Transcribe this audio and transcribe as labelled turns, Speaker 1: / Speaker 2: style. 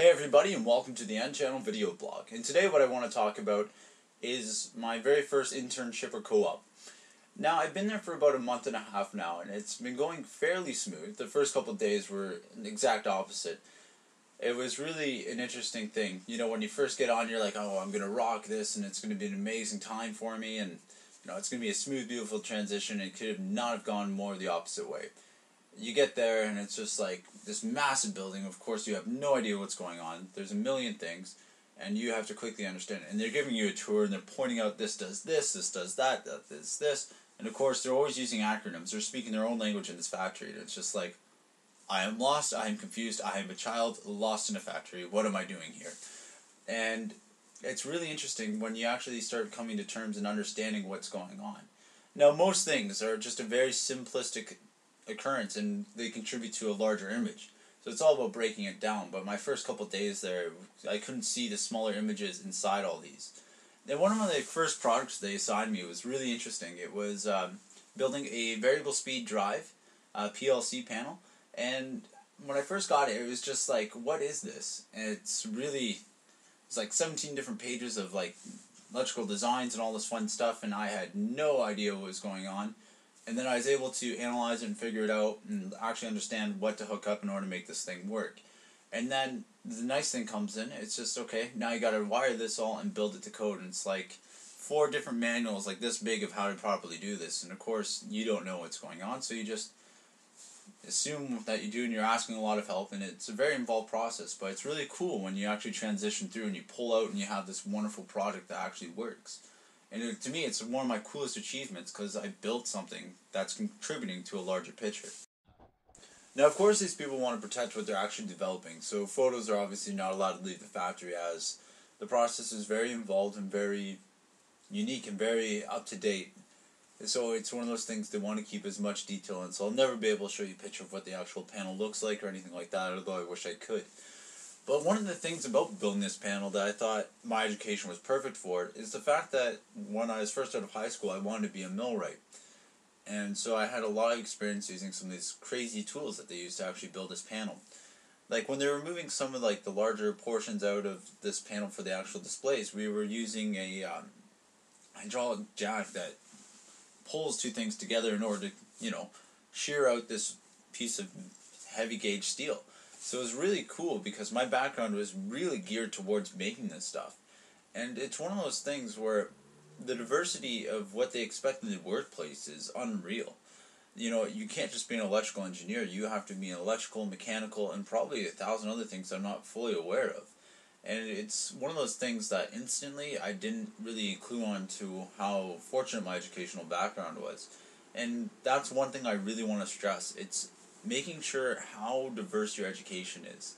Speaker 1: Hey everybody, and welcome to the End Channel video blog. And today what I want to talk about is my very first internship or co-op. Now, I've been there for about a month and a half now, and it's been going fairly smooth. The first couple of days were the exact opposite. It was really an interesting thing. You know, when you first get on, you're like, oh, I'm going to rock this, and it's going to be an amazing time for me, and it's going to be a smooth, beautiful transition, and it could not have gone more the opposite way. You get there and it's just like this massive building. Of course, you have no idea what's going on. There's a million things, and you have to quickly understand it. And they're giving you a tour, and they're pointing out this does that does this. And of course, they're always using acronyms. They're speaking their own language in this factory, and it's just like, I am lost, I am confused, I am a child lost in a factory. What am I doing here? And it's really interesting when you actually start coming to terms and understanding what's going on. Now, most things are just a very simplistic occurrence, and they contribute to a larger image. So it's all about breaking it down. But my first couple of days there, I couldn't see the smaller images inside all these. And one of the first products they assigned me was really interesting. It was building a variable speed drive, PLC panel. And when I first got it, it was just like, what is this? And it's like 17 different pages of like electrical designs and all this fun stuff, and I had no idea what was going on. And then I was able to analyze it and figure it out and actually understand what to hook up in order to make this thing work. And then the nice thing comes in, it's just, okay, now you gotta wire this all and build it to code. And it's like 4 different manuals like this big of how to properly do this. And of course, you don't know what's going on, so you just assume that you do, and you're asking a lot of help, and it's a very involved process. But it's really cool when you actually transition through and you pull out and you have this wonderful product that actually works. And to me, it's one of my coolest achievements because I built something that's contributing to a larger picture. Now, of course, these people want to protect what they're actually developing, so photos are obviously not allowed to leave the factory, as the process is very involved and very unique and very up-to-date. So it's one of those things they want to keep as much detail in, so I'll never be able to show you a picture of what the actual panel looks like or anything like that, although I wish I could. But one of the things about building this panel that I thought my education was perfect for is the fact that when I was first out of high school, I wanted to be a millwright. And so I had a lot of experience using some of these crazy tools that they used to actually build this panel. Like when they were removing some of like the larger portions out of this panel for the actual displays, we were using a hydraulic jack that pulls 2 things together in order to, shear out this piece of heavy gauge steel. So it was really cool because my background was really geared towards making this stuff. And it's one of those things where the diversity of what they expect in the workplace is unreal. You can't just be an electrical engineer. You have to be an electrical, mechanical, and probably 1,000 other things I'm not fully aware of. And it's one of those things that instantly I didn't really clue on to how fortunate my educational background was. And that's one thing I really want to stress. It's making sure how diverse your education is.